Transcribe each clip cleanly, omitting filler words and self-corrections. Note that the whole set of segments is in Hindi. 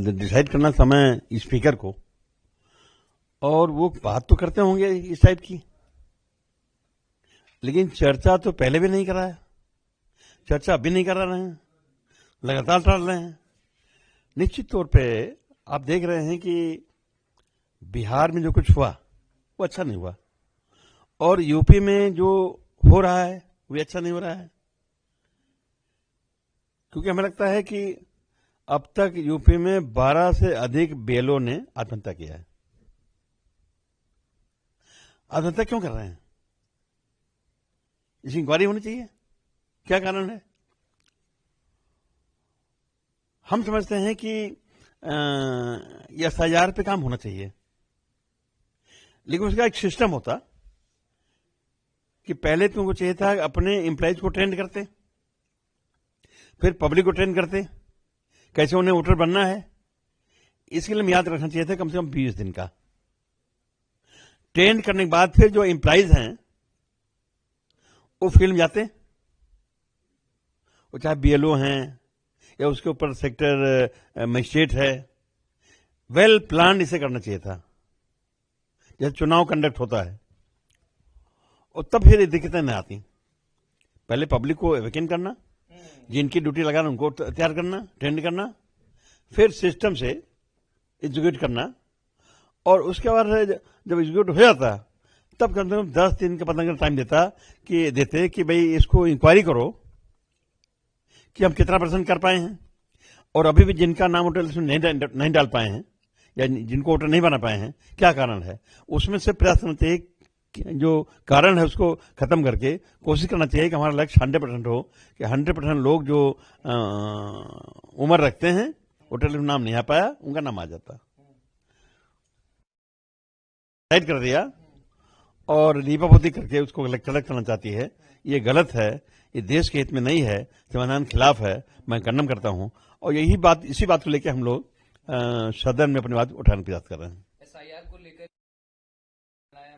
डिसाइड करना समय स्पीकर को, और वो बात तो करते होंगे इस टाइप की, लेकिन चर्चा तो पहले भी नहीं करा है, चर्चा अभी नहीं करा रहे हैं, लगातार टाल रहे हैं। निश्चित तौर पे आप देख रहे हैं कि बिहार में जो कुछ हुआ वो अच्छा नहीं हुआ, और यूपी में जो हो रहा है वो अच्छा नहीं हो रहा है, क्योंकि हमें लगता है कि अब तक यूपी में 12 से अधिक बेलों ने आत्महत्या किया है। आत्महत्या क्यों कर रहे हैं? इसकी इंक्वायरी होनी चाहिए, क्या कारण है? हम समझते हैं कि ये SIR पे काम होना चाहिए, लेकिन उसका एक सिस्टम होता कि पहले तुमको चाहिए था अपने एम्प्लॉइज को ट्रेन करते, फिर पब्लिक को ट्रेन करते कैसे उन्हें वोटर बनना है। इसके लिए याद रखना चाहिए था कम से कम 20 दिन का ट्रेन करने के बाद फिर जो एम्प्लॉइज हैं वो फील्ड में जाते, वो चाहे BLO हैं या उसके ऊपर सेक्टर मजिस्ट्रेट है। वेल प्लान इसे करना चाहिए था, जैसे चुनाव कंडक्ट होता है, और तब फिर दिक्कतें नहीं आती। पहले पब्लिक को एवेकेट करना, जिनकी ड्यूटी लगाना उनको तैयार करना, ट्रेंड करना, फिर सिस्टम से एग्जीक्यूट करना, और उसके बाद जब एग्जीक्यूट हो जाता तब कम से कम 10 दिन का 15 दिन टाइम देते कि भाई इसको इंक्वायरी करो कि हम कितना % कर पाए हैं, और अभी भी जिनका नाम वोटर लिस्ट में नहीं डाल पाए हैं या जिनको वोटर नहीं बना पाए हैं, क्या कारण है, उसमें से प्रयास करना चाहिए, जो कारण है उसको खत्म करके कोशिश करना चाहिए कि हमारा लक्ष्य 100% हो, कि 100% लोग जो उम्र रखते हैं वोटर लिस्ट में नाम नहीं आ पाया उनका नाम आ जाता। डिसाइड कर दिया और लीपापोती करके उसको कलेक्ट करना चाहती है, ये गलत है, ये देश के हित में नहीं है, संविधान के खिलाफ है। मैं खंडन करता हूं, और इसी बात को लेकर हम लोग सदन में अपनी बात उठाने की बात कर रहे हैं। SIR को लेकर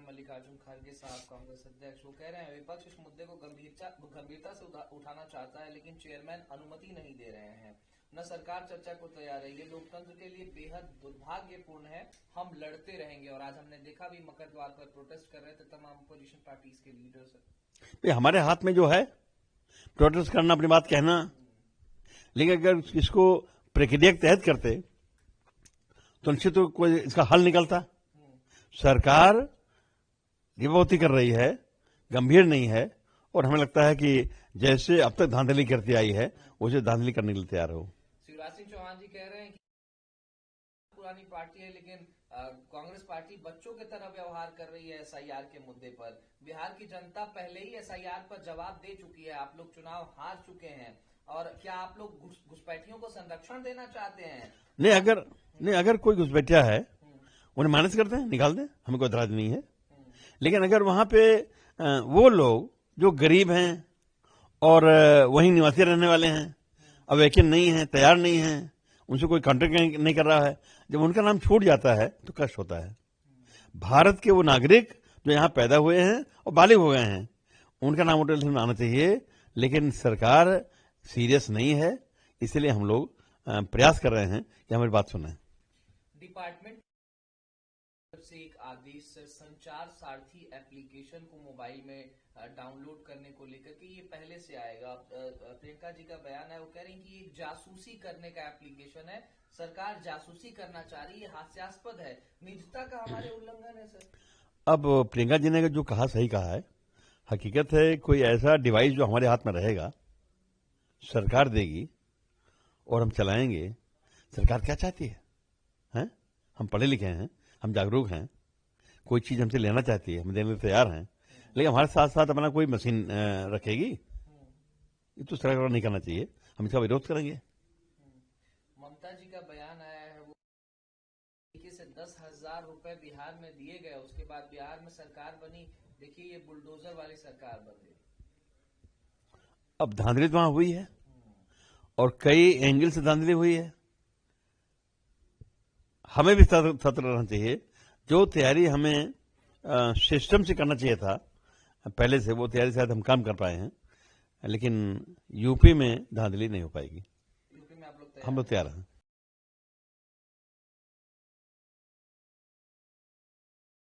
मल्लिकार्जुन खड़गे साहब कांग्रेस अध्यक्ष, वो कह रहे हैं विपक्ष इस मुद्दे को गंभीरता से उठाना चाहता है, लेकिन चेयरमैन अनुमति नहीं दे रहे हैं, न सरकार चर्चा को तैयार है, ये लोकतंत्र के लिए बेहद दुर्भाग्यपूर्ण है, हम लड़ते रहेंगे। और आज हमने देखा भी मकर द्वार पर प्रोटेस्ट कर रहे थे तमाम अपोजिशन पार्टीज के लीडर्स। हमारे हाथ में जो है प्रोटेस्ट करना, अपनी बात कहना, लेकिन अगर इसको प्रक्रिया के तहत करते तो निश्चित तो कोई इसका हल निकलता। सरकार लीपापोती कर रही है, गंभीर नहीं है, और हमें लगता है कि जैसे अब तक धांधली करती आई है उसे धांधली करने के लिए तैयार हो। शिवराज सिंह चौहान जी कह रहे हैं कि पुरानी पार्टी है, लेकिन कांग्रेस पार्टी बच्चों की तरह व्यवहार कर रही है SIR के मुद्दे पर। बिहार की जनता पहले ही SIR पर जवाब दे चुकी है, आप लोग चुनाव हार चुके हैं, और क्या आप लोग घुसपैठियों को संरक्षण देना चाहते हैं? नहीं, अगर कोई घुसपैठिया है उन्हें माइनस करते हैं, निकाल दें, हमें कोई एतराज नहीं है। लेकिन अगर वहां पे वो लोग जो गरीब हैं और वहीं निवासी रहने वाले हैं, अवेकन नहीं है, तैयार नहीं है, उनसे कोई कॉन्ट्रैक्ट नहीं कर रहा है, जब उनका नाम छूट जाता है तो कष्ट होता है। भारत के वो नागरिक जो यहाँ पैदा हुए हैं और बालिग हो गए हैं, उनका नाम वोटर लिस्ट में आना चाहिए, लेकिन सरकार सीरियस नहीं है, इसलिए हम लोग प्रयास कर रहे हैं कि हमारी बात सुने। डिपार्टमेंट से एक आदेश संचार सारथी एप्लीकेशन को मोबाइल में डाउनलोड करने को लेकर के ये पहले से आएगा। प्रियंका जी का बयान है, वो कह रही हैं कि ये जासूसी करने का एप्लीकेशन है, सरकार जासूसी करना चाह रही है, हास्यास्पद है, निजता का हमारे उल्लंघन है सर। अब प्रियंका जी ने जो कहा सही कहा है, हकीकत है कोई ऐसा डिवाइस जो हमारे हाथ में रहेगा, सरकार देगी और हम चलाएंगे। सरकार क्या चाहती है, हैं? हम पढ़े लिखे हैं, हम जागरूक हैं, कोई चीज हमसे लेना चाहती है, हम देने को तैयार हैं, लेकिन हमारे साथ साथ अपना कोई मशीन रखेगी, ये तो सरकार नहीं करना चाहिए, हम इसका विरोध करेंगे। ममता जी का बयान आया है, वो से 10,000 रुपए बिहार में दिए गए, उसके बाद बिहार में सरकार बनी, देखिए ये बुलडोजर वाली सरकार बन गई। अब धांधली तो वहां हुई है और कई एंगल से धांधली हुई है, हमें भी सतर्क रहना चाहिए। जो तैयारी हमें सिस्टम से करना चाहिए था पहले से, वो तैयारी शायद हम काम कर पाए हैं, लेकिन यूपी में धांधली नहीं हो पाएगी। यूपी में आप लोग हम लोग तैयार हैं।